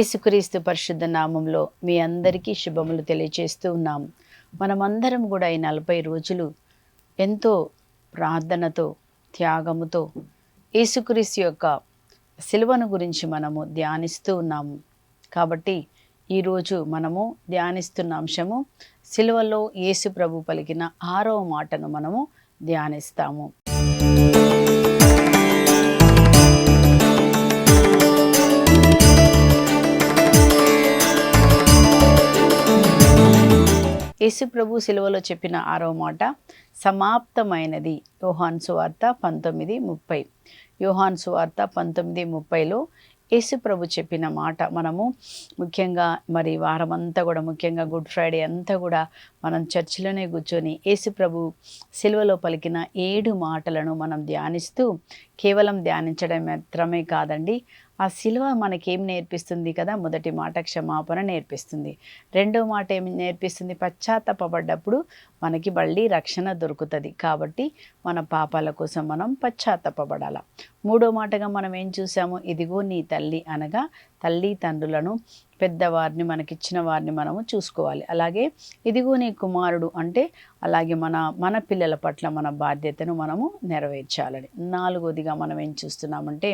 యేసుక్రీస్తు పరిశుద్ధ నామంలో మీ అందరికీ శుభములు తెలియజేస్తూ ఉన్నాం. మనమందరం కూడా ఈ 40 రోజులు ఎంతో ప్రార్థనతో, త్యాగముతో యేసుక్రీస్తు యొక్క సిలువను గురించి మనము ధ్యానిస్తూ ఉన్నాము. కాబట్టి ఈరోజు మనము ధ్యానిస్తున్న అంశము సిలువలో యేసు ప్రభు పలికిన 6వ మాటను మనము ధ్యానిస్తాము. యేసు ప్రభు సిలువలో చెప్పిన 6వ మాట సమాప్తమైనది. యోహాను సువార్త 19:30. యోహాను సువార్త 19:30లో యేసు ప్రభు చెప్పిన మాట మనము ముఖ్యంగా మరి వారమంతా కూడా, ముఖ్యంగా గుడ్ ఫ్రైడే అంతా కూడా మనం చర్చిలోనే కూర్చొని యేసు ప్రభు సిలువలో పలికిన 7 మాటలను మనం ధ్యానిస్తూ, కేవలం ధ్యానించడం మాత్రమే కాదండి, ఆ సిలువ మనకేం నేర్పిస్తుంది కదా. మొదటి మాట క్షమాపణ నేర్పిస్తుంది. రెండో మాట ఏమి నేర్పిస్తుంది? పశ్చాత్తాపపడ్డప్పుడు మనకి మళ్ళీ రక్షణ దొరుకుతుంది. కాబట్టి మన పాపాల కోసం మనం పశ్చాత్తాపపడాలి. మూడో మాటగా మనం ఏం చూసాము? ఇదిగో నీ తల్లి, అనగా తల్లి తండ్రులను, పెద్దవారిని, మనకిచ్చిన వారిని మనము చూసుకోవాలి. అలాగే ఇదిగో నీ కుమారుడు అంటే అలాగే మన పిల్లల పట్ల మన బాధ్యతను మనము నెరవేర్చాలని. నాలుగోదిగా మనం ఏం చూస్తున్నామంటే,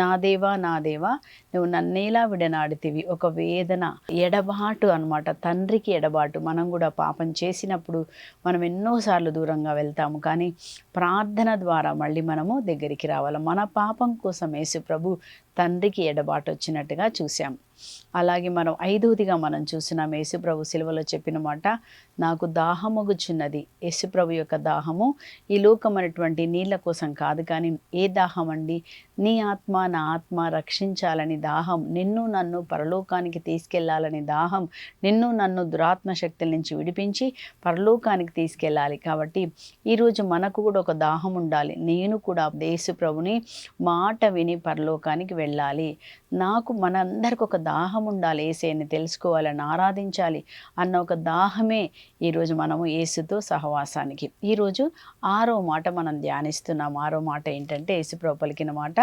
నా దేవా నా దేవా నువ్వు నన్నేలా విడనాడితివి. ఒక వేదన, ఎడబాటు అనమాట, తండ్రికి ఎడబాటు. మనం కూడా పాపం చేసినప్పుడు మనం ఎన్నోసార్లు దూరంగా వెళ్తాము, కానీ ప్రార్థన ద్వారా మళ్ళీ మనము దగ్గరికి రావాలి. మన పాపం కోసం యేసు ప్రభు తండ్రికి ఎడబాటు వచ్చినట్టుగా చూసాం. అలాగే మనం 5వదిగా మనం చూసినాం, యేసుప్రభు సిలువలో చెప్పిన మాట, నాకు దాహమగుచున్నది. యేసుప్రభు యొక్క దాహము ఈ లోకమైనటువంటి నీళ్ళ కోసం కాదు, కానీ ఏ దాహం అండి? నీ ఆత్మ నా ఆత్మ రక్షించాలని దాహం, నిన్ను నన్ను పరలోకానికి తీసుకెళ్లాలని దాహం, నిన్ను నన్ను దురాత్మ శక్తుల నుంచి విడిపించి పరలోకానికి తీసుకెళ్ళాలి. కాబట్టి ఈరోజు మనకు కూడా ఒక దాహం ఉండాలి. నేను కూడా యేసుప్రభుని మాట విని పరలోకానికి వెళ్ళాలి. నాకు, మనందరికి ఒక దాహం ఉండాలి. యేసుని తెలుసుకోవాలని, ఆరాధించాలి అన్న ఒక దాహమే ఈరోజు మనము యేసుతో సహవాసానికి. ఈరోజు 6వ మాట మనం ధ్యానిస్తున్నాం. 6వ మాట ఏంటంటే, యేసుప్రభు పలికిన మాట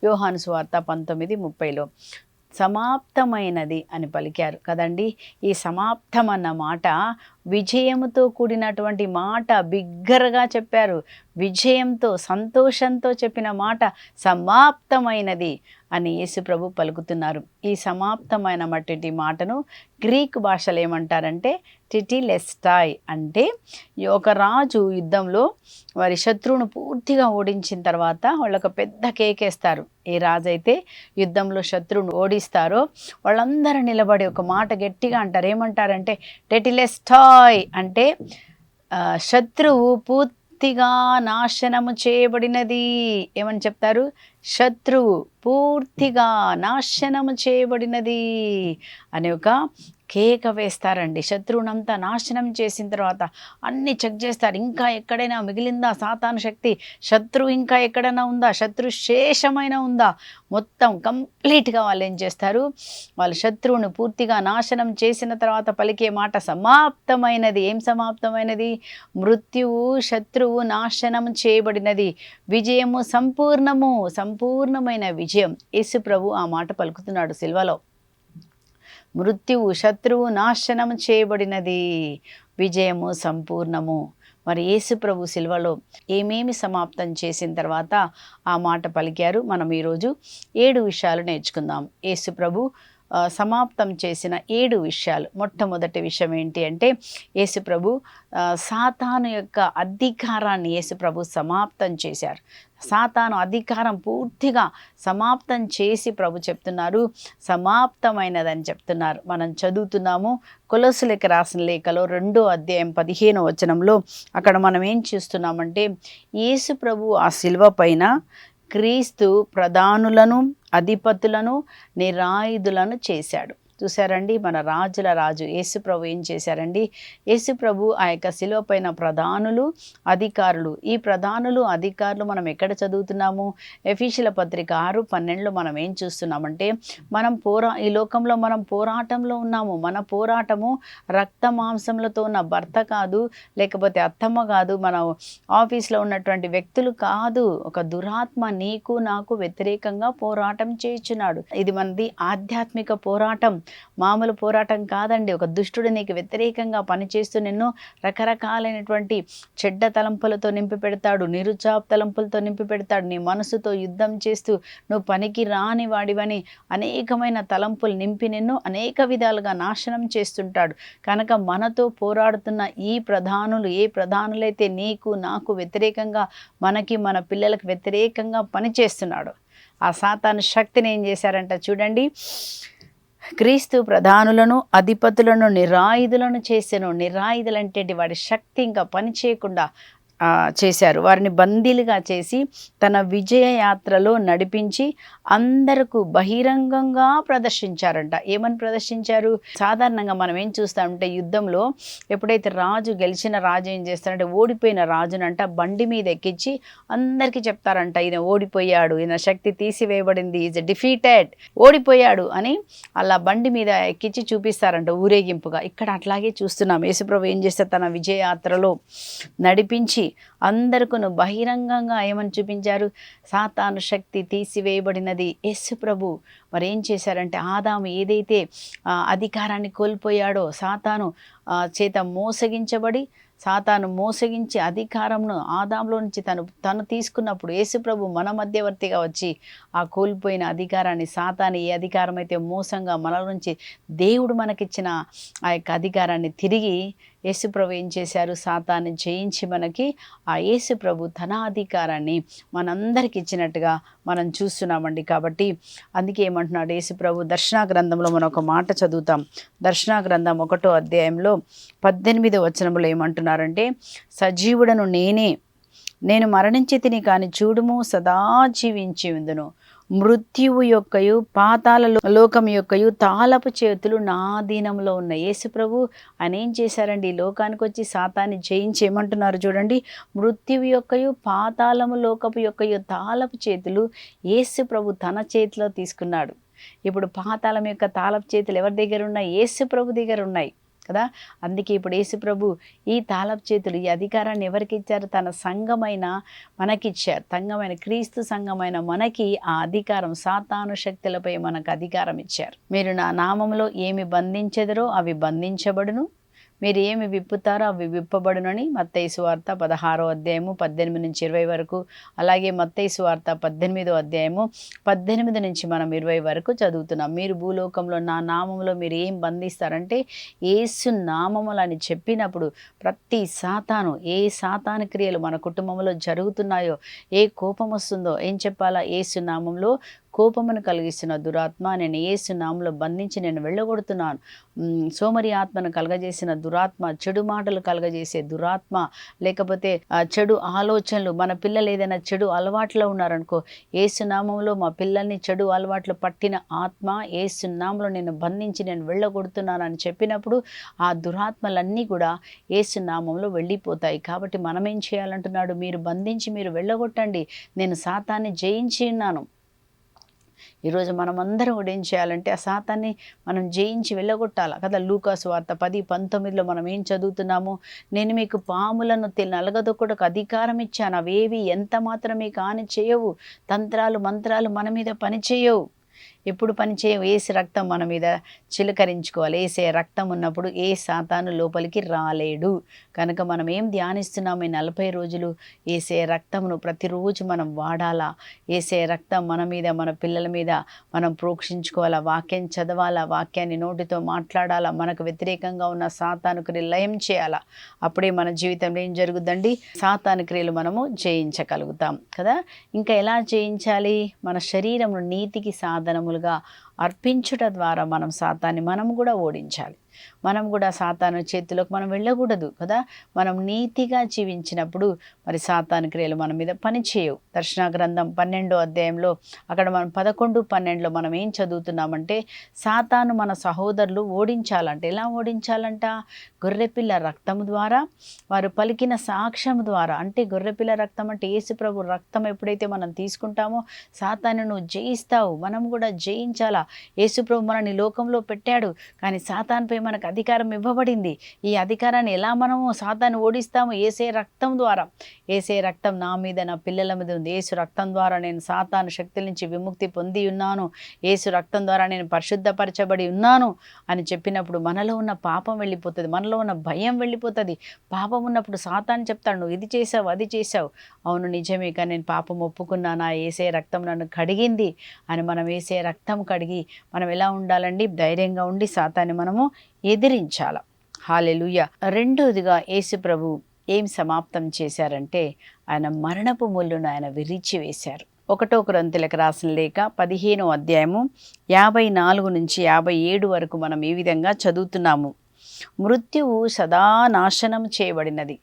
యోహాను సువార్త 19:30లో సమాప్తమైనది అని పలికారు కదండి. ఈ సమాప్తం అన్న మాట విజయముతో కూడినటువంటి మాట, బిగ్గరగా చెప్పారు. విజయంతో, సంతోషంతో చెప్పిన మాట సమాప్తమైనది అని యేసు ప్రభు పలుకుతున్నారు. ఈ సమాప్తమైన మట్టి మాటను గ్రీక్ భాషలో ఏమంటారంటే టిటిలెస్టాయ్. అంటే ఒక రాజు యుద్ధంలో వారి శత్రువును పూర్తిగా ఓడించిన తర్వాత వాళ్ళొక పెద్ద కేకేస్తారు. ఏ రాజు అయితే యుద్ధంలో శత్రువును ఓడిస్తారో వాళ్ళందరూ నిలబడి ఒక మాట గట్టిగా అంటారు. ఏమంటారంటే టెటిలెస్టాయ్, అంటే శత్రువు పూర్తిగా నాశనము చేయబడినది. ఏమని చెప్తారు? శత్రువు పూర్తిగా నాశనము చేయబడినది అనే ఒక కేక వేస్తారండి. శత్రువునంతా నాశనం చేసిన తర్వాత అన్నీ చెక్ చేస్తారు. ఇంకా ఎక్కడైనా మిగిలిందా సాతాను శక్తి? శత్రువు ఇంకా ఎక్కడైనా ఉందా? శత్రు శేషమైన ఉందా? మొత్తం కంప్లీట్గా వాళ్ళు ఏం చేస్తారు? వాళ్ళ శత్రువును పూర్తిగా నాశనం చేసిన తర్వాత పలికే మాట సమాప్తమైనది. ఏం సమాప్తమైనది? మృత్యువు, శత్రువు నాశనం చేయబడినది. విజయము సంపూర్ణము, సంపూర్ణమైన విజయం. యేసు ప్రభు ఆ మాట పలుకుతున్నాడు సిల్వలో. మృత్యువు, శత్రువు నాశనం చేయబడినది, విజయము సంపూర్ణము. మరి యేసు ప్రభు సిలువలో ఏమేమి సమాప్తం చేసిన తర్వాత ఆ మాట పలికారు? మనం ఈరోజు 7 విషయాలు నేర్చుకుందాం. యేసు ప్రభు సమాప్తం చేసిన 7 విషయాలు. మొట్టమొదటి విషయం ఏంటి అంటే, యేసు ప్రభు సాతాను యొక్క అధికారాన్ని యేసు ప్రభు సమాప్తం చేశారు. సాతాను అధికారం పూర్తిగా సమాప్తం చేసి ప్రభు చెప్తున్నారు సమాప్తమైనదని చెప్తున్నారు. మనం చదువుతున్నాము కొలొస్సీలకు రాసిన లేఖలో 2వ అధ్యాయం 15వ వచనంలో. అక్కడ మనం ఏం చూస్తున్నామంటే, యేసు ప్రభు ఆ సిలువ పైన క్రీస్తు ప్రధానులను, అధిపతులను, నిరాయుధులను చేశాడు. చూసారండి, మన రాజుల రాజు యేసు ప్రభు ఏం చేశారండి? యేసు ప్రభు ఆ యొక్క శిలువ పైన ప్రధానులు, అధికారులు, ఈ ప్రధానులు అధికారులు మనం ఎక్కడ చదువుతున్నాము? ఎఫీషియుల పత్రిక 6:12లో మనం ఏం చూస్తున్నామంటే, మనం ఈ లోకంలో మనం పోరాటంలో ఉన్నాము. మన పోరాటము రక్త మాంసములతో ఉన్న భర్త కాదు, లేకపోతే అత్తమ్మ కాదు, మన ఆఫీస్లో ఉన్నటువంటి వ్యక్తులు కాదు. ఒక దురాత్మ నీకు నాకు వ్యతిరేకంగా పోరాటం చేయుచున్నాడు. ఇది మనది ఆధ్యాత్మిక పోరాటం, మామూలు పోరాటం కాదండి. ఒక దుష్టుడు నీకు వ్యతిరేకంగా పనిచేస్తూ నిన్ను రకరకాలైనటువంటి చెడ్డ తలంపులతో నింపి పెడతాడు, నిరుత్సాహ తలంపులతో నింపి పెడతాడు. నీ మనసుతో యుద్ధం చేస్తూ నువ్వు పనికి రాని వాడివని అనేకమైన తలంపులు నింపి నిన్ను అనేక విధాలుగా నాశనం చేస్తుంటాడు. కనుక మనతో పోరాడుతున్న ఈ ప్రధానులు, ఏ ప్రధానులైతే నీకు నాకు వ్యతిరేకంగా, మనకి మన పిల్లలకు వ్యతిరేకంగా పనిచేస్తున్నాడు, ఆ సాతాను శక్తిని ఏం చేశారంట చూడండి, క్రీస్తు ప్రధానులను అధిపతులను నిరాయుధులను చేసెను. నిరాయుధులు అంటే వాడి శక్తి ఇంకా పని చేయకుండా చేశారు. వారిని బందీలుగా చేసి తన విజయ యాత్రలో నడిపించి అందరకు బహిరంగంగా ప్రదర్శించారంట. ఏమని ప్రదర్శించారు? సాధారణంగా మనం ఏం చూస్తామంటే, యుద్ధంలో ఎప్పుడైతే రాజు గెలిచిన రాజు ఏం చేస్తారంటే, ఓడిపోయిన రాజునంట బండి మీద ఎక్కించి అందరికీ చెప్తారంట, ఈయన ఓడిపోయాడు, ఈయన శక్తి తీసివేయబడింది, ఈజ్ డిఫీటెడ్, ఓడిపోయాడు అని అలా బండి మీద ఎక్కించి చూపిస్తారంట ఊరేగింపుగా. ఇక్కడ అట్లాగే చూస్తున్నాం. యేసుప్రభు ఏం చేస్తారు? తన విజయ యాత్రలో నడిపించి అందరికను బహిరంగంగా ఏమని చూపించారు? సాతాను శక్తి తీసివేయబడినది. యేసు ప్రభు మరి ఏం చేశారంటే, ఆదాము ఏదైతే అధికారాన్ని కోల్పోయాడో, సాతాను చేత మోసగించి అధికారంను ఆదాంలో నుంచి తను తీసుకున్నప్పుడు యేసుప్రభు మన మధ్యవర్తిగా వచ్చి ఆ కోల్పోయిన అధికారాన్ని, సాతాను ఏ అధికారం అయితే మోసంగా మన నుంచి దేవుడు మనకిచ్చిన ఆ యొక్క అధికారాన్ని తిరిగి యేసుప్రభు ఏం చేశారు? సాతాన్ని జయించి మనకి ఆ యేసుప్రభు తన అధికారాన్ని మనందరికి ఇచ్చినట్టుగా మనం చూస్తున్నామండి. కాబట్టి అందుకే ఏమంటున్నాడు యేసుప్రభు? దర్శన గ్రంథంలో మనం ఒక మాట చదువుతాం. దర్శన గ్రంథం 1వ అధ్యాయంలో 18వ వచనంలో ఏమంటున్నారంటే, సజీవుడను నేను మరణించి తిని కాని చూడుము సదా జీవించి ఉందును, మృత్యువు యొక్కయు పాతాళ లోకం యొక్కయు తాళపు చేతులు నా అధీనంలో ఉన్నాయి. యేసుప్రభు ఆయన ఏం చేశారండి? ఈ లోకానికి వచ్చి సాతాన్ని జయించి ఏమంటున్నారు చూడండి, మృత్యువు యొక్కయు పాతాళము లోకపు యొక్కయు తాళపు చేతులు యేసుప్రభు తన చేతిలో తీసుకున్నాడు. ఇప్పుడు పాతాళం యొక్క తాళపు చేతులు ఎవరి దగ్గర ఉన్నాయి? యేసుప్రభు దగ్గర ఉన్నాయి కదా. అందుకే ఇప్పుడు యేసుప్రభు ఈ తాళపు చేతులు, ఈ అధికారాన్ని ఎవరికి ఇచ్చారు? తన సంఘమైన మనకిచ్చారు. సంఘమైన క్రీస్తు సంఘమైన మనకి ఆ అధికారం, సాతాను శక్తులపై మనకు అధికారం ఇచ్చారు. మీరు నా నామములో ఏమి బంధించెదరో అవి బంధించబడును, మీరు ఏమి విప్పుతారో అవి విప్పబడునని మత్తయి సువార్త 16వ అధ్యాయము 18 నుంచి 20 వరకు, అలాగే మత్తయి సువార్త 18వ అధ్యాయము 18 నుంచి మనం 20 వరకు చదువుతున్నాం. మీరు భూలోకంలో నా నామములో మీరు ఏం బంధిస్తారంటే, యేసు నామములు అని చెప్పినప్పుడు ప్రతి సాతాను, ఏ సాతాను క్రియలు మన కుటుంబంలో జరుగుతున్నాయో, ఏ కోపం వస్తుందో ఏం చెప్పాలా? యేసు నామంలో కోపమును కలిగిస్తున్న దురాత్మ నేను యేసు నామములో బంధించి నేను వెళ్ళగొడుతున్నాను. సోమరి ఆత్మను కలగజేసిన దురాత్మ, చెడు మాటలు కలగజేసే దురాత్మ, లేకపోతే చెడు ఆలోచనలు, మన పిల్లలు ఏదైనా చెడు అలవాట్లో ఉన్నారనుకో, యేసు నామములో మా పిల్లల్ని చెడు అలవాట్లు పట్టిన ఆత్మ యేసు నామములో నేను బంధించి నేను వెళ్ళగొడుతున్నాను అని చెప్పినప్పుడు ఆ దురాత్మలన్నీ కూడా యేసు నామములో వెళ్ళిపోతాయి. కాబట్టి మనం ఏం చేయాలంటున్నాడు? మీరు బంధించి మీరు వెళ్ళగొట్టండి, నేను సాతాన్ని జయించి ఉన్నాను. ఈరోజు మనం అందరం కూడా ఏం చేయాలంటే, ఆ సాతాన్ని మనం జయించి వెళ్ళగొట్టాలి కదా. లూకా సువార్త 10:19లో మనం ఏం చదువుతున్నాము? నేను మీకు పాములను నలగదొక్కడకు అధికారం ఇచ్చాను, అవేవి ఎంత మాత్రం మీకు హాని చేయవు, తంత్రాలు మంత్రాలు మన మీద పని చేయవు. ఎప్పుడు పనిచేయవు? ఏసు రక్తం మన మీద చిలకరించుకోవాలి. ఏసే రక్తం ఉన్నప్పుడు ఏ సాతాను లోపలికి రాలేడు. కనుక మనం ఏం ధ్యానిస్తున్నాము ఈ 40 రోజులు? ఏసే రక్తమును ప్రతిరోజు మనం వాడాలా. ఏసే రక్తం మన మీద, మన పిల్లల మీద మనం ప్రోక్షించుకోవాలా. వాక్యం చదవాలా, వాక్యాన్ని నోటితో మాట్లాడాలా, మనకు వ్యతిరేకంగా ఉన్న సాతాను క్రియలు లయం చేయాలా. అప్పుడే మన జీవితంలో ఏం జరుగుద్దండి? సాతాను క్రియలు మనము జయించగలుగుతాం కదా. ఇంకా ఎలా జయించాలి? మన శరీరమును నీతికి సాధనములుగా అర్పించుట ద్వారా మనం సాతాన్ని మనము కూడా ఓడించాలి. మనం కూడా సాతాను చేతిలోకి మనం వెళ్ళకూడదు కదా. మనం నీతిగా జీవించినప్పుడు మరి సాతాను క్రియలు మన మీద పనిచేయవు. దర్శన గ్రంథం 12వ అధ్యాయంలో అక్కడ మనం 11, 12లో మనం ఏం చదువుతున్నామంటే, సాతాను మన సహోదరులు ఓడించాలంట. ఎలా ఓడించాలంట? గొర్రెపిల్ల రక్తం ద్వారా, వారు పలికిన సాక్ష్యం ద్వారా. అంటే గొర్రెపిల్ల రక్తం అంటే యేసుప్రభు రక్తం ఎప్పుడైతే మనం తీసుకుంటామో సాతాను నువ్వు జయిస్తావు. మనం కూడా జయించాలా. యేసుప్రభు మనని లోకంలో పెట్టాడు, కానీ సాతానుపై మనకు అధికారం ఇవ్వబడింది. ఈ అధికారాన్ని ఎలా మనము సాతాను ఓడిస్తాము? యేసే రక్తం ద్వారా. యేసే రక్తం నా మీద, నా పిల్లల మీద ఉంది. యేసు రక్తం ద్వారా నేను సాతాను శక్తుల నుంచి విముక్తి పొంది ఉన్నాను. యేసు రక్తం ద్వారా నేను పరిశుద్ధపరచబడి ఉన్నాను అని చెప్పినప్పుడు మనలో ఉన్న పాపం వెళ్ళిపోతుంది, మనలో ఉన్న భయం వెళ్ళిపోతుంది. పాపం ఉన్నప్పుడు సాతాను చెప్తాడు, నువ్వు ఇది చేసావు, అది చేసావు. అవును నిజమే, కానీ నేను పాపం ఒప్పుకున్నాను, ఆ యేసే రక్తం నన్ను కడిగింది అని మనం యేసే రక్తం కడిగి మనం ఎలా ఉండాలండి? ధైర్యంగా ఉండి సాతాన్ని మనము ఎదిరించాల. హల్లెలూయా. రెండోదిగా యేసు ప్రభు ఏం సమాప్తం చేశారంటే, ఆయన మరణపు ముళ్ళును ఆయన విరిచి వేశారు. 1 కొరింథీయులకు రాసిన లేఖ 15వ అధ్యాయము 54 నుంచి 57 వరకు మనం ఈ విధంగా చదువుతున్నాము. మృత్యువు సదా నాశనం చేయబడినది.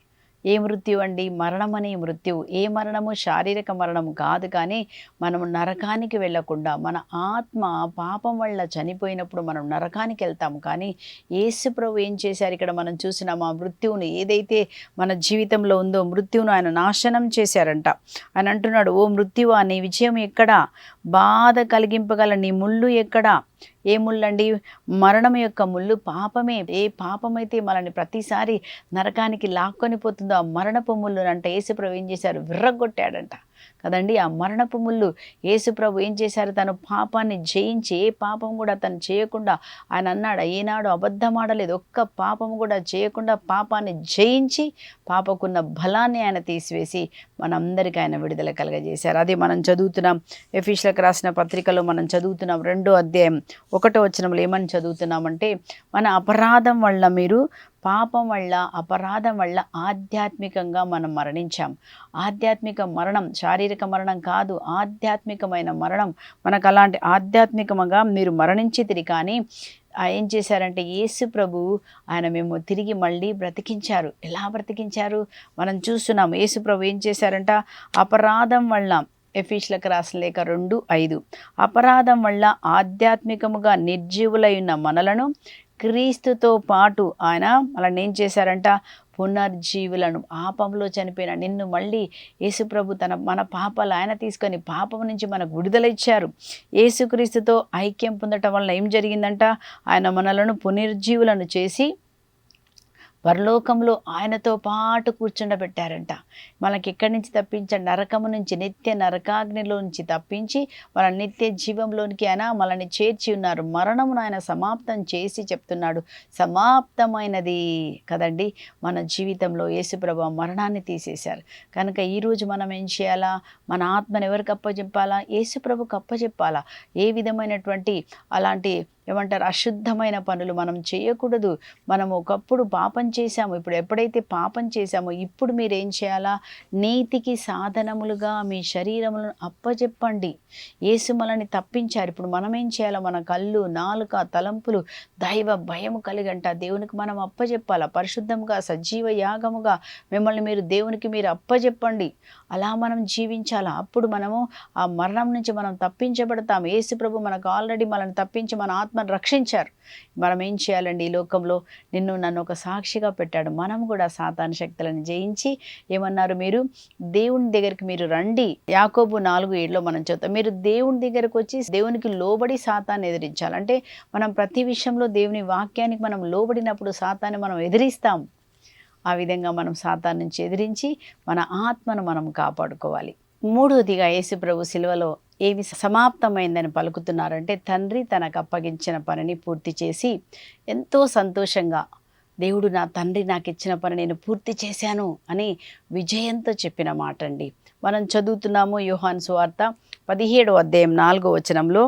ఏ మృత్యు అండి? మరణం అనే మృత్యువు. ఏ మరణము? శారీరక మరణం కాదు, కానీ మనము నరకానికి వెళ్ళకుండా, మన ఆత్మ పాపం వల్ల చనిపోయినప్పుడు మనం నరకానికి వెళ్తాము. కానీ యేసు ప్రభు ఏం చేశారు? ఇక్కడ మనం చూసినాం, ఆ మృత్యువును ఏదైతే మన జీవితంలో ఉందో మృత్యువును ఆయన నాశనం చేశారంట. ఆయన అంటున్నాడు, ఓ మృత్యువా నీ విజయం ఎక్కడా? బాధ కలిగింపగల నీ ముళ్ళు ఎక్కడా? ఏ ముళ్ళండి? మరణం యొక్క ముళ్ళు పాపమే. ఏ పాపమైతే మనల్ని ప్రతిసారి నరకానికి లాక్కొని పోతుందో ఆ మరణపు ముళ్ళు అంటే యేసుప్రభు ఏం చేశారు? విర్రగొట్టాడంట కదండి. ఆ మరణపు ముళ్ళు యేసుప్రభు ఏం చేశారు? తను పాపాన్ని జయించి, ఏ పాపం కూడా తను చేయకుండా, ఆయన అన్నాడు ఏనాడు అబద్ధం ఆడలేదు, ఒక్క పాపం కూడా చేయకుండా పాపాన్ని జయించి పాపకున్న బలాన్ని ఆయన తీసివేసి మనందరికీ ఆయన విడుదల కలగజేశారు. అది మనం చదువుతున్నాం. ఎఫెసీయులకు రాసిన పత్రికలో మనం చదువుతున్నాం 2వ అధ్యాయం 1వ వచనంలో ఏమని చదువుతున్నామంటే, మన అపరాధం వల్ల మీరు పాపం వల్ల, అపరాధం వల్ల ఆధ్యాత్మికంగా మనం మరణించాం. ఆధ్యాత్మిక మరణం, శారీరక మరణం కాదు, ఆధ్యాత్మికమైన మరణం. మనకు అలాంటి ఆధ్యాత్మికంగా మీరు మరణించితిరి. కానీ ఏం చేశారంటే యేసు ప్రభు ఆయన మేము తిరిగి మళ్ళీ బ్రతికించారు. ఎలా బ్రతికించారు మనం చూస్తున్నాం. యేసు ప్రభు ఏం చేశారంట? అపరాధం వల్ల, ఎఫెసీయులకు రాసిన లేఖ 2:5, అపరాధం వల్ల ఆధ్యాత్మికముగా నిర్జీవులై ఉన్న మనలను క్రీస్తుతో పాటు ఆయన మనల్ని ఏం చేశారంట? పునర్జీవులను. పాపంలో చనిపోయిన నిన్ను మళ్ళీ యేసుప్రభు మన పాపాలు ఆయన తీసుకొని పాపం నుంచి మనకు విడుదల ఇచ్చారు. యేసుక్రీస్తుతో ఐక్యం పొందటం వల్ల ఏం జరిగిందంట? ఆయన మనలను పునర్జీవులను చేసి పరలోకంలో ఆయనతో పాటు కూర్చుండబెట్టారంట. మనకి ఎక్కడి నుంచి తప్పించాడు? నరకము నుంచి, నిత్య నరకాగ్నిలో నుంచి తప్పించి మన నిత్య జీవంలోనికి ఆయన మనల్ని చేర్చి ఉన్నారు. మరణమును ఆయన సమాప్తం చేసి చెప్తున్నాడు, సమాప్తమైనది కదండి. మన జీవితంలో యేసుప్రభు మరణాన్ని తీసేశారు. కనుక ఈరోజు మనం ఏం చేయాలా? మన ఆత్మను ఎవరికి అప్పచెప్పాలా? యేసుప్రభుకు అప్పచెప్పాలా. ఏ విధమైనటువంటి అలాంటి ఏమంటారు అశుద్ధమైన పనులు మనం చేయకూడదు. మనం ఒకప్పుడు పాపం చేశాము, ఇప్పుడు ఎప్పుడైతే పాపం చేశామో ఇప్పుడు మీరు ఏం చేయాలా? నీతికి సాధనములుగా మీ శరీరములను అప్పచెప్పండి. యేసు మనల్ని తప్పించారు. ఇప్పుడు మనం ఏం చేయాలా? మన కళ్ళు, నాలుక, తలంపులు దైవ భయము కలిగంట దేవునికి మనం అప్పచెప్పాలా. పరిశుద్ధంగా సజీవ యాగముగా మిమ్మల్ని మీరు దేవునికి మీరు అప్పచెప్పండి. అలా మనం జీవించాలా. అప్పుడు మనము ఆ మరణం నుంచి మనం తప్పించబడతాం. యేసు ప్రభు మనకు ఆల్రెడీ మనల్ని తప్పించి మన ఆత్మను రక్షించారు. మనం ఏం చేయాలండి? ఈ లోకంలో నిన్ను నన్ను ఒక సాక్షిగా పెట్టాడు. మనం కూడా సాతాను శక్తులను జయించి ఏమన్నారు? మీరు దేవుని దగ్గరికి మీరు రండి. యాకోబు 4:7లో మనం చదువుతాం, మీరు దేవుని దగ్గరకు వచ్చి దేవునికి లోబడి సాతాన్ని ఎదిరించాలి. అంటే మనం ప్రతి విషయంలో దేవుని వాక్యానికి మనం లోబడినప్పుడు సాతాన్ని మనం ఎదిరిస్తాం. ఆ విధంగా మనం సాతాను నుంచి ఎదిరించి మన ఆత్మను మనం కాపాడుకోవాలి. మూడోదిగా యేసు ప్రభు సిలువలో ఏమి సమాప్తమైందని పలుకుతున్నారంటే, తండ్రి తనకు అప్పగించిన పనిని పూర్తి చేసి ఎంతో సంతోషంగా, దేవుడు నా తండ్రి నాకు ఇచ్చిన పని నేను పూర్తి చేశాను అని విజయంతో చెప్పిన మాట అండి. మనం చదువుతున్నాము యోహాను సువార్త 17వ అధ్యాయం 4వ వచనంలో,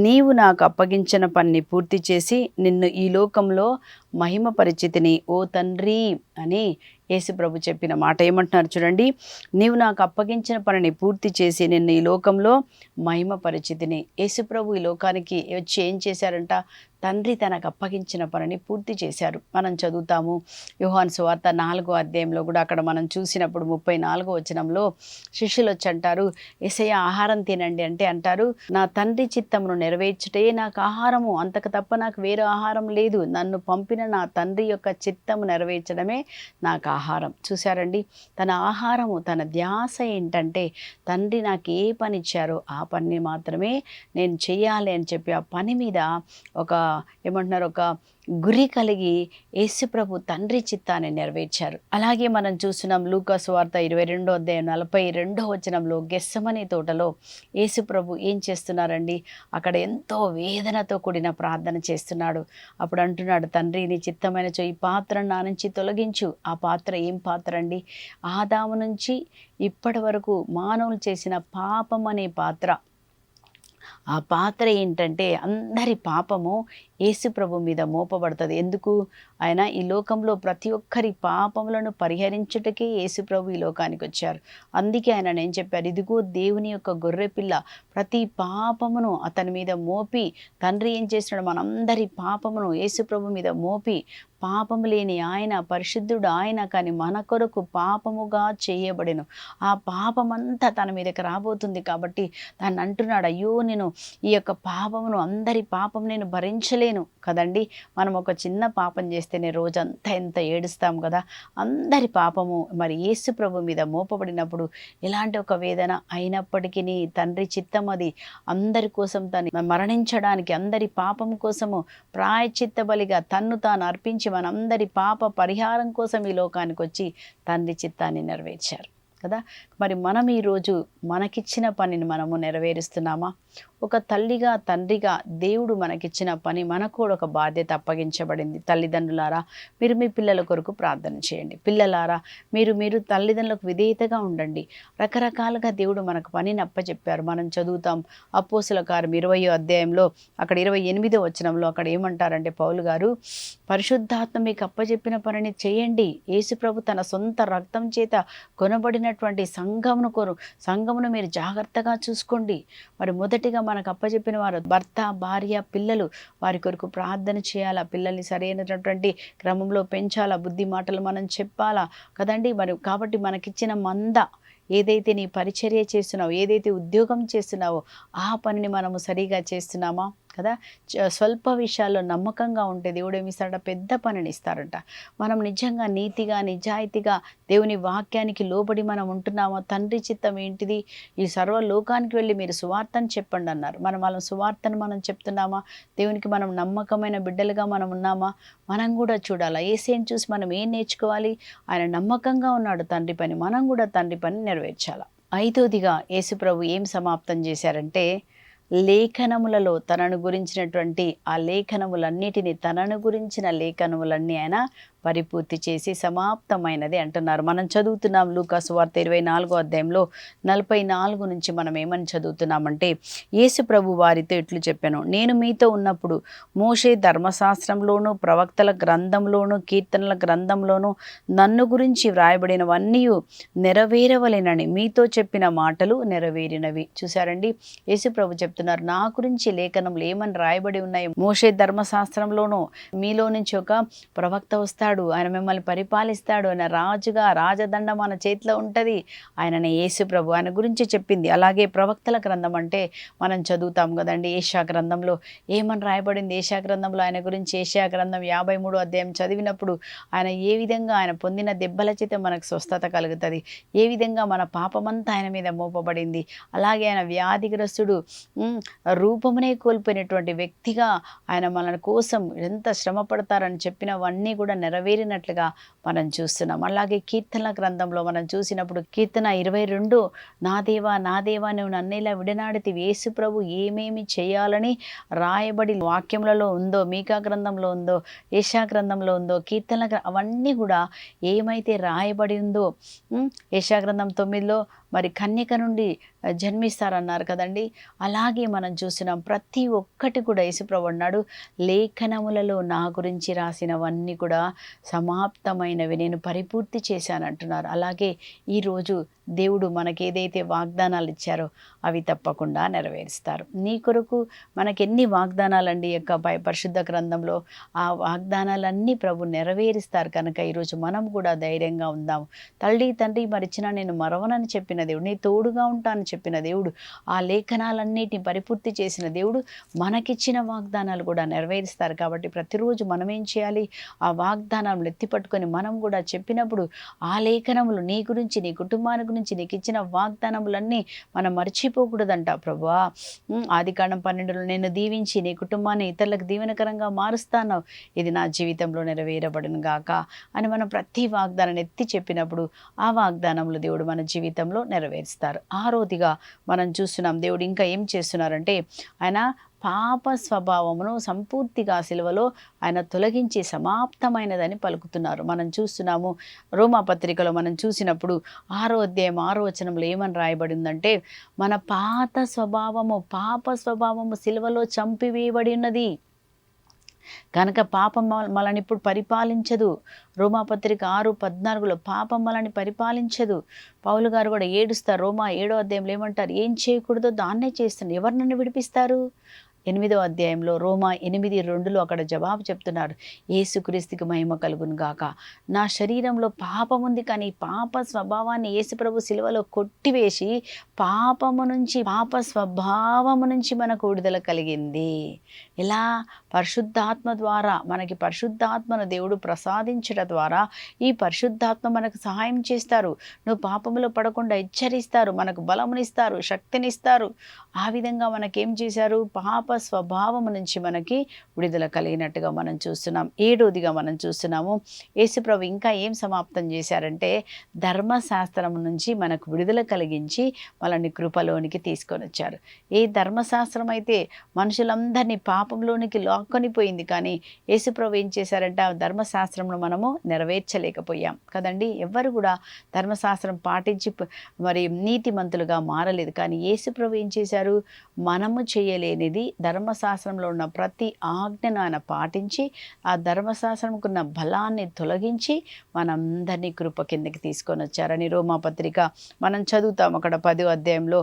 నీవు నాకు అప్పగించిన పనిని పూర్తి చేసి నిన్ను ఈ లోకంలో మహిమ పరిచితిని ఓ తండ్రి అని యేసు ప్రభు చెప్పిన మాట. ఏమంటున్నారు చూడండి, నీవు నాకు అప్పగించిన పనిని పూర్తి చేసి నిన్ను ఈ లోకంలో మహిమ పరిచితిని. యేసు ప్రభు ఈ లోకానికి వచ్చి ఏం చేశారంట? తండ్రి తనకు అప్పగించిన పనిని పూర్తి చేశారు. మనం చదువుతాము యోహాను సువార్త 4వ అధ్యాయంలో కూడా అక్కడ మనం చూసినప్పుడు 34వ వచనంలో శిష్యులు వచ్చి అంటారు, యేసయ్య ఆహారం తినండి అంటే అంటారు, నా తండ్రి చిత్తమును నెరవేర్చుటే నాకు ఆహారము, అంతకు తప్ప నాకు వేరే ఆహారం లేదు, నన్ను పంపిన నా తండ్రి యొక్క చిత్తము నెరవేర్చడమే నాకు ఆహారం. చూశారండి, తన ఆహారము, తన ధ్యాస ఏంటంటే తండ్రి నాకు ఏ పని ఇచ్చారో ఆ పని మాత్రమే నేను చెయ్యాలి అని చెప్పి ఆ పని మీద ఒక ఏమంటున్నారు, ఒక గురి కలిగి యేసుప్రభు తండ్రి చిత్తాన్ని నెరవేర్చారు. అలాగే మనం చూస్తున్నాం లూకా సువార్త 22వ అధ్యాయం 42వ వచనంలో గెత్సెమనీ తోటలో యేసుప్రభు ఏం చేస్తున్నారండి, అక్కడ ఎంతో వేదనతో కూడిన ప్రార్థన చేస్తున్నాడు. అప్పుడు అంటున్నాడు, తండ్రి నీ చిత్తమైనచో ఈ పాత్రను నా నుంచి తొలగించు. ఆ పాత్ర ఏం పాత్ర అండి? ఆదాము నుంచి ఇప్పటి వరకు మానవులు చేసిన పాపం అనే పాత్ర. ఆ పాత్ర ఏంటంటే అందరి పాపము యేసుప్రభు మీద మోపబడుతుంది. ఎందుకు? ఆయన ఈ లోకంలో ప్రతి ఒక్కరి పాపములను పరిహరించుటకే యేసుప్రభు ఈ లోకానికి వచ్చారు. అందుకే ఆయన ఏం చెప్పారు, ఇదిగో దేవుని యొక్క గొర్రెపిల్ల, ప్రతి పాపమును అతని మీద మోపి, తండ్రి ఏం చేస్తున్నాడు, మనందరి పాపమును యేసుప్రభు మీద మోపి, పాపము లేని ఆయన పరిశుద్ధుడు ఆయన, కానీ మన కొరకు పాపముగా చేయబడెను. ఆ పాపమంతా తన మీదకి రాబోతుంది కాబట్టి దాన్ని అంటున్నాడు, అయ్యో నేను ఈ యొక్క పాపమును, అందరి పాపం నేను భరించలేను కదండి. మనం ఒక చిన్న పాపం చేస్తేనే రోజంతా ఎంత ఏడుస్తాం కదా. అందరి పాపము మరి యేసు ప్రభు మీద మోపబడినప్పుడు ఎలాంటి ఒక వేదన అయినప్పటికీ తండ్రి చిత్తం అది అందరి కోసం తను మరణించడానికి, అందరి పాపం కోసము ప్రాయశ్చిత్త బలిగా తన్ను తాను అర్పించి మనందరి పాప పరిహారం కోసం ఈ లోకానికి వచ్చి తండ్రి చిత్తాన్ని నెరవేర్చారు కదా. మరి మనం ఈరోజు మనకిచ్చిన పనిని మనము నెరవేరుస్తున్నామా? ఒక తల్లిగా తండ్రిగా దేవుడు మనకిచ్చిన పని, మనకు కూడా ఒక బాధ్యత అప్పగించబడింది. తల్లిదండ్రులారా మీరు మీ పిల్లల కొరకు ప్రార్థన చేయండి. పిల్లలారా మీరు తల్లిదండ్రులకు విధేయతగా ఉండండి. రకరకాలుగా దేవుడు మనకు పనిని అప్పచెప్పారు. మనం చదువుతాం అపోస్తుల కార్యం 20వ అధ్యాయంలో అక్కడ 28వ వచనంలో అక్కడ ఏమంటారంటే పౌలు గారు, పరిశుద్ధాత్మ మీకు అప్పచెప్పిన పనిని చేయండి. యేసుప్రభు తన సొంత రక్తం చేత కొనబడినటువంటి సంఘమును మీరు జాగ్రత్తగా చూసుకోండి. మరి మొదటిగా మనకు అప్పచెప్పిన వారు భర్త, భార్య, పిల్లలు, వారి కొరకు ప్రార్థన చేయాలా, పిల్లల్ని సరైనటువంటి క్రమంలో పెంచాలా, బుద్ధి మాటలు మనం చెప్పాలా కదండి. మరి కాబట్టి మనకిచ్చిన మంద ఏదైతే నీ పరిచర్య చేస్తున్నావో, ఏదైతే ఉద్యోగం చేస్తున్నావో ఆ పనిని మనము సరిగా చేస్తున్నామా కదా. స్వల్ప విషయాల్లో నమ్మకంగా ఉంటే దేవుడు ఏమిస్తాడంట, పెద్ద పనిని ఇస్తారంట. మనం నిజంగా నీతిగా నిజాయితీగా దేవుని వాక్యానికి లోబడి మనం ఉంటున్నామా? తండ్రి చిత్తం ఏంటిది? ఈ సర్వ లోకానికి వెళ్ళి మీరు సువార్తను చెప్పండి అన్నారు. వాళ్ళ సువార్తను మనం చెప్తున్నామా? దేవునికి మనం నమ్మకమైన బిడ్డలుగా మనం ఉన్నామా? మనం కూడా చూడాలా. యేసేని చూసి మనం ఏం నేర్చుకోవాలి? ఆయన నమ్మకంగా ఉన్నాడు తండ్రి పని, మనం కూడా తండ్రి పని నెరవేర్చాలి. 5వదిగా యేసుప్రభు ఏం సమాప్తం చేశారంటే, లేఖనములలో తనను గురించినటువంటి ఆ లేఖనములన్నిటినీ, తనను గురించిన లేఖనములన్నీ ఆయన పరిపూర్తి చేసి సమాప్తమైనది అంటున్నారు. మనం చదువుతున్నాం లూకా సువార్త 24వ అధ్యాయంలో 44 నుంచి మనం ఏమని చదువుతున్నామంటే, యేసు ప్రభు వారితో ఇట్లు చెప్పాను, నేను మీతో ఉన్నప్పుడు మోషే ధర్మశాస్త్రంలోను ప్రవక్తల గ్రంథంలోను కీర్తనల గ్రంథంలోను నన్ను గురించి వ్రాయబడినవన్నీ నెరవేరవలెనని మీతో చెప్పిన మాటలు నెరవేరినవి. చూసారండి, యేసు ప్రభు చెప్తున్నారు, నా గురించి లేఖనంలో ఏమని రాయబడి ఉన్నాయి? మోషే ధర్మశాస్త్రంలోను మీలో నుంచి ఒక ప్రవక్త వస్తాడు, ఆయన మిమ్మల్ని పరిపాలిస్తాడు, ఆయన రాజుగా, రాజదండం మన చేతిలో ఉంటుంది, ఆయననే యేసు ప్రభు, ఆయన గురించి చెప్పింది. అలాగే ప్రవక్తల గ్రంథం అంటే మనం చదువుతాం కదండి. ఏషియా గ్రంథంలో ఏమని రాయబడింది? ఏషియా గ్రంథంలో ఆయన గురించి ఏషియా గ్రంథం 53వ అధ్యాయం చదివినప్పుడు ఆయన ఏ విధంగా ఆయన పొందిన దెబ్బల చేత మనకు స్వస్థత కలుగుతుంది, ఏ విధంగా మన పాపమంతా ఆయన మీద మోపబడింది, అలాగే ఆయన వ్యాధిగ్రస్తుడు, రూపమునే కోల్పోయినటువంటి వ్యక్తిగా ఆయన మన కోసం ఎంత శ్రమ పడతారని చెప్పినవన్నీ కూడా నెరవేరినట్లుగా మనం చూస్తున్నాం. అలాగే కీర్తనల గ్రంథంలో మనం చూసినప్పుడు కీర్తన 22, నా దేవా నా దేవా నువ్వు నన్నేలా విడనాడితివి, యేసు ప్రభు ఏమేమి చేయాలని రాయబడి వాక్యములలో ఉందో, మీకా గ్రంథంలో ఉందో, ఏషియా గ్రంథంలో ఉందో, కీర్తనల అవన్నీ కూడా ఏమైతే రాయబడి ఉందో, ఏషియా గ్రంథం 9లో మరి కన్యక నుండి జన్మిస్తారన్నారు కదండి. అలాగే మనం చూసినాం ప్రతి ఒక్కటి కూడా యేసుప్రభు అన్నాడు, లేఖనములలో నా గురించి రాసినవన్నీ కూడా సమాప్తమైనవి, నేను పరిపూర్తి చేశానంటున్నారు. అలాగే ఈరోజు దేవుడు మనకేదైతే వాగ్దానాలు ఇచ్చారో అవి తప్పకుండా నెరవేరుస్తారు. నీ కొరకు మనకెన్ని వాగ్దానాలండి యొక్క పరిశుద్ధ గ్రంథంలో, ఆ వాగ్దానాలన్నీ ప్రభు నెరవేరుస్తారు. కనుక ఈరోజు మనం కూడా ధైర్యంగా ఉందాము. తల్లి తండ్రి మరిచినా నేను మరవనని చెప్పిన దేవుడు, నీ తోడుగా ఉంటానని చెప్పిన దేవుడు, ఆ లేఖనాలన్నిటిని పరిపూర్తి చేసిన దేవుడు మనకిచ్చిన వాగ్దానాలు కూడా నెరవేరుస్తారు. కాబట్టి ప్రతిరోజు మనం ఏం చేయాలి? ఆ వాగ్దానాలు ఎత్తిపట్టుకొని మనం కూడా చెప్పినప్పుడు ఆ లేఖనములు నీ గురించి, నీ కుటుంబానికి గురించి, నీకు ఇచ్చిన వాగ్దానములన్నీ మనం మర్చిపోకూడదంట. ప్రభువా, ఆదికాండం 12లో నేను దీవించి నీ కుటుంబాన్ని ఇతరులకు దీవెనకరంగా మారుస్తాను, ఇది నా జీవితంలో నెరవేరబడును గాక అని మనం ప్రతి వాగ్దానాన్ని ఎత్తి చెప్పినప్పుడు ఆ వాగ్దానములు దేవుడు మన జీవితంలో నెరవేరుస్తారు. ఆరోదిగా మనం చూస్తున్నాం దేవుడు ఇంకా ఏం చేస్తున్నారంటే, ఆయన పాప స్వభావమును సంపూర్తిగా సిలువలో ఆయన తొలగించి సమాప్తమైనదని పలుకుతున్నారు. మనం చూస్తున్నాము రోమాపత్రికలో మనం చూసినప్పుడు 6వ అధ్యాయం 6వ వచనంలో ఏమని రాయబడిందంటే, మన పాత స్వభావము, పాప స్వభావము సిలువలో చంపివేయబడి ఉన్నది కనుక పాపం మనల్ని ఇప్పుడు పరిపాలించదు. రోమాపత్రిక 6:14లో పాపం మనల్ని పరిపాలించదు. పౌలు గారు కూడా ఏడుస్తారు. రోమా 7వ అధ్యాయంలో ఏమంటారు? ఏం చేయకూడదో దాన్నే చేస్తాను, ఎవరు నన్ను విడిపిస్తారు? 8వ అధ్యాయంలో రోమా 8:2లో అక్కడ జవాబు చెప్తున్నారు. యేసుక్రీస్తుకి మహిమ కలుగును గాక. నా శరీరంలో పాపం ఉంది, కానీ పాప స్వభావాన్ని యేసుప్రభు సిలువలో కొట్టివేసి పాపము నుంచి, పాప స్వభావము నుంచి మనకు విడుదల కలిగింది. ఇలా పరిశుద్ధాత్మ ద్వారా, మనకి పరిశుద్ధాత్మను దేవుడు ప్రసాదించడం ద్వారా ఈ పరిశుద్ధాత్మ మనకు సహాయం చేస్తారు. నువ్వు పాపములో పడకుండా హెచ్చరిస్తారు, మనకు బలమునిస్తారు, శక్తినిస్తారు. ఆ విధంగా మనకేం చేశారు? పాప స్వభావము నుంచి మనకి విడుదల కలిగినట్టుగా మనం చూస్తున్నాం. 7వదిగా మనం చూస్తున్నాము, యేసుప్రభు ఇంకా ఏం సమాప్తం చేశారంటే, ధర్మశాస్త్రం నుంచి మనకు విడుదల కలిగించి మనల్ని కృపలోనికి తీసుకొని వచ్చారు. ఏ ధర్మశాస్త్రం అయితే మనుషులందరినీ పాపంలోనికి లాక్కొని పోయింది, కానీ యేసుప్రభు ఏం చేశారంటే ఆ ధర్మశాస్త్రంను మనము నెరవేర్చలేకపోయాం కదండి. ఎవ్వరు కూడా ధర్మశాస్త్రం పాటించి మరి నీతిమంతులుగా మారలేదు. కానీ యేసుప్రభు ఏం చేశారు? మనము చేయలేనిది ధర్మశాస్త్రంలో ఉన్న ప్రతి ఆజ్ఞను ఆయన పాటించి ఆ ధర్మశాస్త్రంకున్న బలాన్ని తొలగించి మనందరినీ కృప కిందకి తీసుకొని వచ్చారని రోమాపత్రిక మనం చదువుతాం. అక్కడ 10వ అధ్యాయంలో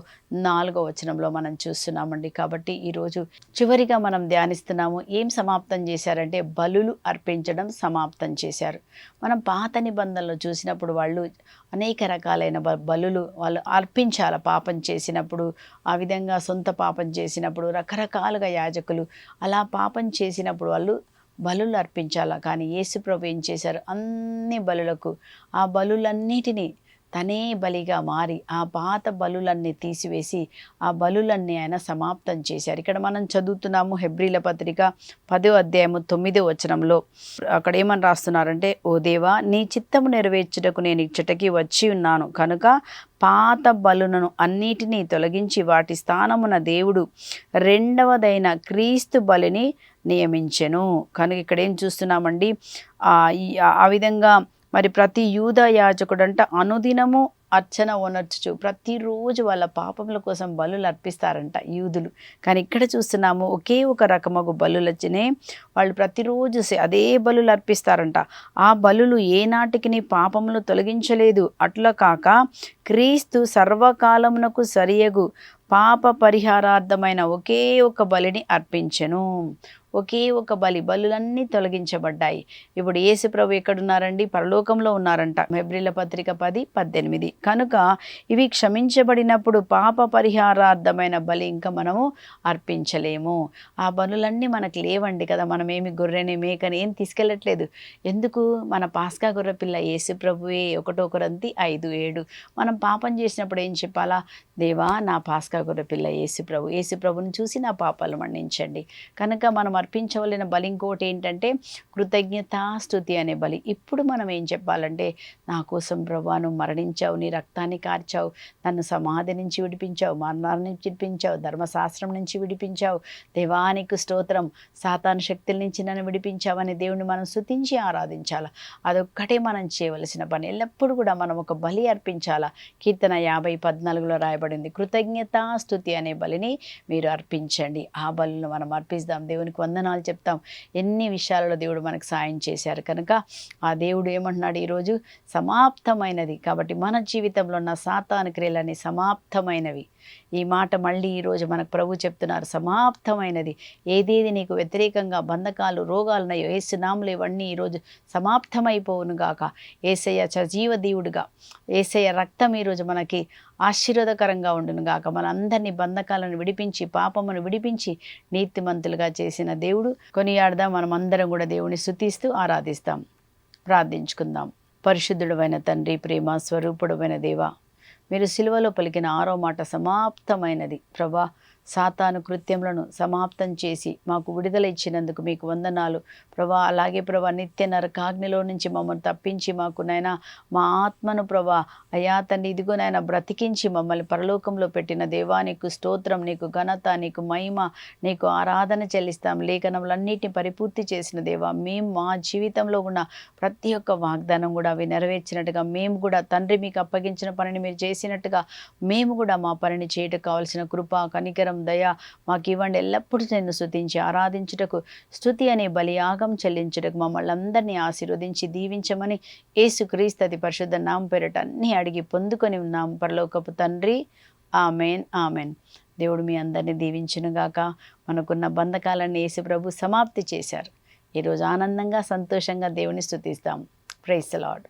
4వ వచనంలో మనం చూస్తున్నామండి. కాబట్టి ఈరోజు చివరిగా మనం ధ్యానిస్తున్నాము. ఏం సమాప్తం చేశారంటే, బలులు అర్పించడం సమాప్తం చేశారు. మనం పాత నిబంధనలు చూసినప్పుడు వాళ్ళు అనేక రకాలైన బలులు వాళ్ళు అర్పించాల. పాపం చేసినప్పుడు, ఆ విధంగా సొంత పాపం చేసినప్పుడు రకరకాలుగా యాజకులు అలా పాపం చేసినప్పుడు వాళ్ళు బలులు అర్పించాల. కానీ యేసుప్రభు ఏం చేశారు? అన్ని బలులకు ఆ బలులన్నిటినీ తనే బలిగా మారి ఆ పాత బలులన్నీ తీసివేసి ఆ బలులన్నీ ఆయన సమాప్తం చేశారు. ఇక్కడ మనం చదువుతున్నాము హెబ్రీల పత్రిక 10వ అధ్యాయము 9వ వచనంలో అక్కడ ఏమని రాస్తున్నారంటే, ఓ దేవా, నీ చిత్తము నెరవేర్చుటకు నేను ఇచ్చటకి వచ్చి ఉన్నాను కనుక పాత బలులను అన్నిటినీ తొలగించి వాటి స్థానమున దేవుడు రెండవదైన క్రీస్తు బలిని నియమించెను. కనుక ఇక్కడ ఏం చూస్తున్నామండి, ఆ విధంగా మరి ప్రతి యూదా యాజకుడంట అనుదినము అర్చన ఓనర్చుచు ప్రతిరోజు వాళ్ళ పాపముల కోసం బలులు అర్పిస్తారంట యూదులు. కానీ ఇక్కడ చూస్తున్నాము ఒకే ఒక రకమగు బలులచ్చినే వాళ్ళు ప్రతిరోజు అదే బలులు అర్పిస్తారంట. ఆ బలులు ఏనాటికి పాపములు తొలగించలేదు. అట్లా కాక క్రీస్తు సర్వకాలమునకు సరియగు పాప పరిహారార్థమైన ఒకే ఒక బలిని అర్పించెను. ఒకే ఒక బలులన్నీ తొలగించబడ్డాయి. ఇప్పుడు యేసుప్రభు ఎక్కడున్నారండి? పరలోకంలో ఉన్నారంట. హెబ్రీల పత్రిక 10:18. కనుక ఇవి క్షమించబడినప్పుడు పాప పరిహారార్థమైన బలి ఇంకా మనము అర్పించలేము. ఆ బలులన్నీ మనకు లేవండి కదా. మనమేమి గొర్రెని మేకని ఏం తీసుకెళ్ళట్లేదు. ఎందుకు? మన పాస్కా గొర్రె పిల్ల యేసుప్రభువే. 1 కొరింథీ 5:7. మనం పాపం చేసినప్పుడు ఏం చెప్పాలా? దేవా, నా పాస్కా గొర్రె పిల్ల యేసుప్రభు, యేసుప్రభుని చూసి నా పాపాలు మన్నించండి. కనుక మనం అర్పించవలసిన బలి ఇంకోటి ఏంటంటే కృతజ్ఞతాస్తుతి అనే బలి. ఇప్పుడు మనం ఏం చెప్పాలంటే, నా కోసం ప్రభువా నువ్వు మరణించావు, నీ రక్తాన్ని కార్చావు, నన్ను సమాధి నుంచి విడిపించావు, మరణాల నుంచి విడిపించావు, ధర్మశాస్త్రం నుంచి విడిపించావు, దేవానికి స్తోత్రం, సాతాను శక్తుల నుంచి నన్ను విడిపించావు అని దేవుణ్ణి మనం స్తుతించి ఆరాధించాలి. అదొక్కటే మనం చేయవలసిన పని. ఎల్లప్పుడూ కూడా మనం ఒక బలి అర్పించాలా. కీర్తన 50:14లో రాయబడింది, కృతజ్ఞతాస్తుతి అనే బలిని మీరు అర్పించండి. ఆ బలులను మనం అర్పిస్తాం. దేవునికి వందనాలు చెప్తాం. ఎన్ని విషయాలలో దేవుడు మనకు సాయం చేశారు కనుక ఆ దేవుడు ఏమంటున్నాడు ఈరోజు, సమాప్తమైనది. కాబట్టి మన జీవితంలో ఉన్న సాతాను క్రియలన్నీ సమాప్తమైనవి. ఈ మాట మళ్ళీ ఈరోజు మనకు ప్రభు చెప్తున్నారు, సమాప్తమైనది. ఏదేది నీకు వ్యతిరేకంగా బంధకాలు రోగాలు ఉన్నాయో యేసు నామములో ఇవన్నీ ఈరోజు సమాప్తమైపోవును గాక. యేసయ్య సజీవ దేవుడుగా, యేసయ్య రక్తం ఈరోజు మనకి ఆశీర్వాదకరంగా ఉండును గాక. మనందరినీ బంధకాలను విడిపించి పాపమును విడిపించి నీతిమంతులుగా చేసిన దేవుడు కొనియాడదాం. మనం అందరం కూడా దేవుని స్తుతిస్తూ ఆరాధిస్తాం. ప్రార్థించుకుందాం. పరిశుద్ధుడైన తండ్రి, ప్రేమ స్వరూపుడమైన దేవా, మీరు సిలువలో పలికిన 6వ మాట సమాప్తమైనది. ప్రభా, సాతాను కృత్యములను సమాప్తం చేసి మాకు విడుదల ఇచ్చినందుకు మీకు వందనాలు ప్రభా. అలాగే ప్రభా, నిత్య నరకాగ్నిలో నుంచి మమ్మల్ని తప్పించి మాకు నైనా మా ఆత్మను ప్రభా అయా తండ్రి ఇదిగో నాయన బ్రతికించి మమ్మల్ని పరలోకంలో పెట్టిన దేవా, నీకు స్తోత్రం, నీకు ఘనత, నీకు మహిమ, నీకు ఆరాధన చెల్లిస్తాం. లేఖనములన్నిటిని పరిపూర్తి చేసిన దేవా, మేము మా జీవితంలో ఉన్న ప్రతి ఒక్క వాగ్దానం కూడా అవి నెరవేర్చినట్టుగా మేము కూడా తండ్రి మీకు అప్పగించిన పనిని మీరు చేసినట్టుగా మేము కూడా మా పనిని చేయటకు కావాల్సిన కృప, కనికరం, దయ మాకు ఇవ్వండి. ఎల్లప్పుడూ నిన్ను స్తుతించి ఆరాధించుటకు, స్తుతి అనే బలియాగం చెల్లించుటకు మమ్మల్ని అందరినీ ఆశీర్వదించి దీవించమని యేసుక్రీస్తు అతి పరిశుద్ధ నామం పేరిట అన్నీ అడిగి పొందుకొని ఉన్నాం పరలోకపు తండ్రి. Amen, amen. దేవుడు మీ అందరినీ దీవించునుగాక. మనకున్న బంధకాలన్నీ యేసు ప్రభు సమాప్తి చేశారు. ఈరోజు ఆనందంగా సంతోషంగా దేవుని స్తుతిస్తాం. Praise the lord.